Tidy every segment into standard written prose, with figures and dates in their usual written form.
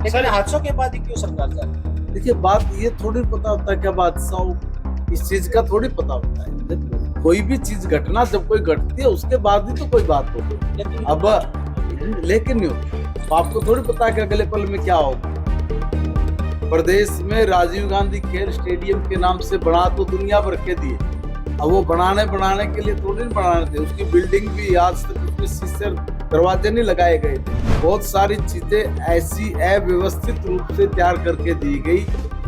लेकिन हादसों के बाद ही क्यों सरकार जा रही है? देखिए, बात ये थोड़ी पता होता है क्या बादशाह इस चीज का थोड़ी पता होता है। जब कोई भी चीज घटना जब कोई घटती है उसके बाद ही तो कोई बात होती है। लेकिन अब लेकिन नहीं होती, तो आपको थोड़ी पता है कि अगले पल में क्या होगा। प्रदेश में राजीव गांधी खेल स्टेडियम के नाम से बना तो दुनिया भर के दिए। अब वो बनाने के लिए थोड़ी बनाने थे, उसकी बिल्डिंग भी आज तक उसमें शीशे दरवाजे नहीं लगाए गए थे। बहुत सारी चीजें ऐसी अव्यवस्थित रूप से तैयार करके दी गई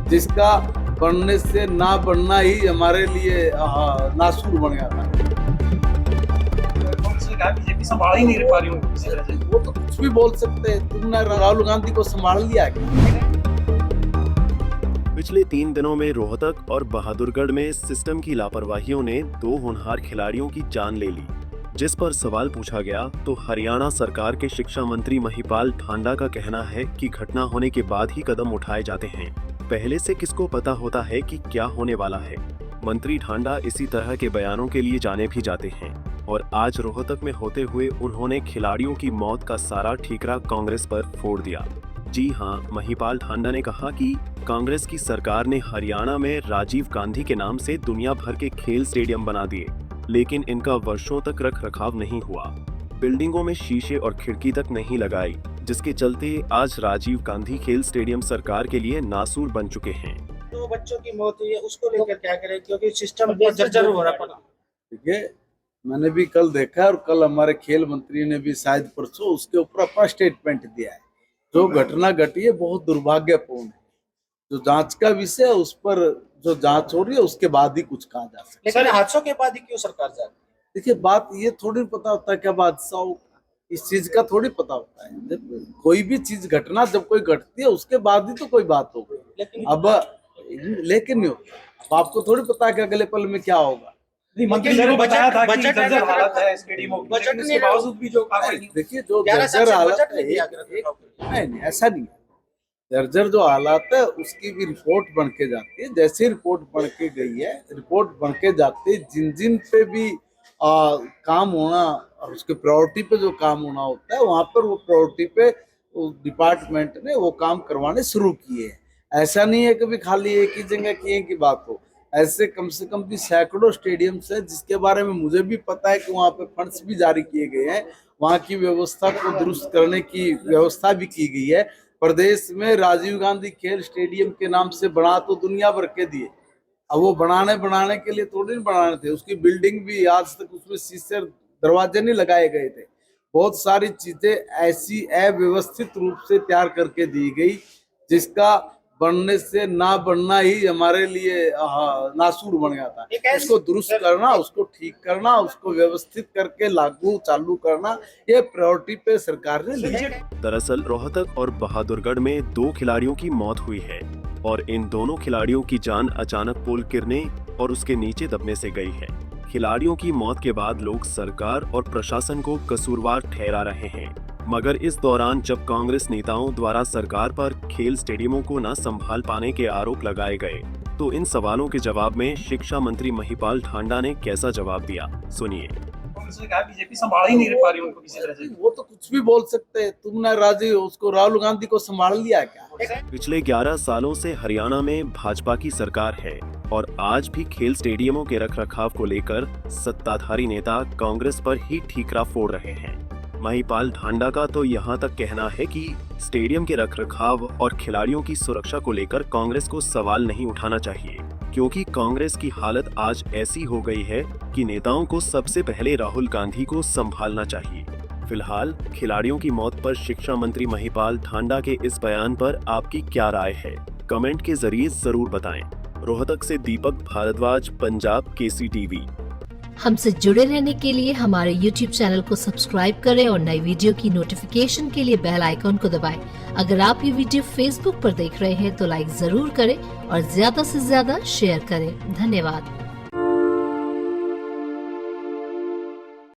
जिसका बनने से ना बनना ही हमारे लिए नासूर बन गया था। कांग्रेस ने कहा बीजेपी संभाल ही नहीं पा रही उनको किसी तरह से। वो तो कुछ भी बोल सकते हैं। तुमने राहुल गांधी को संभाल लिया क्या? पिछले 3 दिनों में रोहतक और बहादुरगढ़ में सिस्टम की लापरवाहियों ने 2 होनहार खिलाड़ियों की जान ले ली। जिस पर सवाल पूछा गया तो हरियाणा सरकार के शिक्षा मंत्री महिपाल ठांडा का कहना है कि घटना होने के बाद ही कदम उठाए जाते हैं, पहले से किसको पता होता है कि क्या होने वाला है। मंत्री ठांडा इसी तरह के बयानों के लिए जाने भी जाते हैं और आज रोहतक में होते हुए उन्होंने खिलाड़ियों की मौत का सारा ठीकरा कांग्रेस पर फोड़ दिया। जी हां, महिपाल ठांडा ने कहा कि कांग्रेस की सरकार ने हरियाणा में राजीव गांधी के नाम से दुनिया भर के खेल स्टेडियम बना दिए, लेकिन इनका वर्षों तक रख रखाव नहीं हुआ। बिल्डिंगों में शीशे और खिड़की तक नहीं लगाई, जिसके चलते आज राजीव गांधी खेल स्टेडियम सरकार के लिए नासूर बन चुके हैं। 2 बच्चों की मौत हुई है, उसको लेकर क्या करें, क्योंकि सिस्टम बहुत जर्जर हो रहा है। देखिए, मैंने भी कल देखा और कल हमारे खेल मंत्री ने भी शायद परसों उसके ऊपर अपना स्टेटमेंट दिया है। जो घटना घटी है बहुत दुर्भाग्यपूर्ण है। जो जांच का विषय है उस पर जो जांच हो रही है उसके बाद ही कुछ कहा जा सकता है। लेकिन हादसों के बाद ही क्यों सरकार जा रही है? देखिए, बात ये थोड़ी पता होता है क्या बादशाह इस चीज का थोड़ी पता होता है। जब कोई भी चीज घटना जब कोई घटती है उसके बाद ही तो कोई बात होगी। लेकिन नहीं होता, अब आपको थोड़ी पता है कि अगले पल में क्या होगा। मंत्री ने बताया था कि जर्जर हालत है स्टेडियम की, लेकिन इसके बावजूद भी जो देखिए, जो जर्जर हालत है नहीं ऐसा नहीं है। जर्जर जो हालात है उसकी भी रिपोर्ट बन के जाती है। जैसे रिपोर्ट बन के गई है, रिपोर्ट बन के जाती है, जिन जिन पे भी काम होना और उसके प्रायोरिटी पे जो काम होना होता है वहां पर वो प्रायोरिटी पे डिपार्टमेंट ने वो काम करवाने शुरू किए हैं। ऐसा नहीं है कि भी खाली एक ही जगह किए की बात हो। ऐसे कम से कम भी सैकड़ों स्टेडियम्स है जिसके बारे में मुझे भी पता है कि वहाँ पे फंड्स भी जारी किए गए हैं, वहाँ की व्यवस्था को दुरुस्त करने की व्यवस्था भी की गई है। प्रदेश में राजीव गांधी खेल स्टेडियम के नाम से बना तो दुनिया भर के दिए। अब वो बनाने के लिए थोड़ी नहीं बनाने थे, उसकी बिल्डिंग भी आज तक उसमें शीशे दरवाजे नहीं लगाए गए थे। बहुत सारी चीजें ऐसी अव्यवस्थित रूप से तैयार करके दी गई जिसका बनने से ना बनना ही हमारे लिए नासूर बन गया था। उसको दुरुस्त करना, उसको ठीक करना, उसको व्यवस्थित करके लागू चालू करना, ये प्रायोरिटी पे सरकार ने ली है। दरअसल रोहतक और बहादुरगढ़ में 2 खिलाड़ियों की मौत हुई है और इन दोनों खिलाड़ियों की जान अचानक पुल गिरने और उसके नीचे दबने से गई है। खिलाड़ियों की मौत के बाद लोग सरकार और प्रशासन को कसूरवार ठहरा रहे हैं, मगर इस दौरान जब कांग्रेस नेताओं द्वारा सरकार पर खेल स्टेडियमों को न संभाल पाने के आरोप लगाए गए, तो इन सवालों के जवाब में शिक्षा मंत्री महिपाल ठांडा ने कैसा जवाब दिया, सुनिए। कांग्रेस ने कहा बीजेपी संभाल ही नहीं पा रही उनको किसी तरह से। वो तो कुछ भी बोल सकते हैं। तुमने राहुल गांधी को संभाल लिया क्या? पिछले 11 सालों से हरियाणा में भाजपा की सरकार है और आज भी खेल स्टेडियमों के रखरखाव को लेकर सत्ताधारी नेता कांग्रेस पर ही ठीकरा फोड़ रहे हैं। महिपाल ठांडा का तो यहाँ तक कहना है कि स्टेडियम के रखरखाव और खिलाड़ियों की सुरक्षा को लेकर कांग्रेस को सवाल नहीं उठाना चाहिए, क्योंकि कांग्रेस की हालत आज ऐसी हो गई है कि नेताओं को सबसे पहले राहुल गांधी को संभालना चाहिए। फिलहाल खिलाड़ियों की मौत पर शिक्षा मंत्री महिपाल ठांडा के इस बयान पर आपकी क्या राय है, कमेंट के जरिए जरूर बताएं। रोहतक से दीपक भारद्वाज, पंजाब केसी टीवी। हमसे जुड़े रहने के लिए हमारे YouTube चैनल को सब्सक्राइब करें और नई वीडियो की नोटिफिकेशन के लिए बेल आइकॉन को दबाएं। अगर आप ये वीडियो Facebook पर देख रहे हैं तो लाइक जरूर करें और ज्यादा से ज्यादा शेयर करें। धन्यवाद।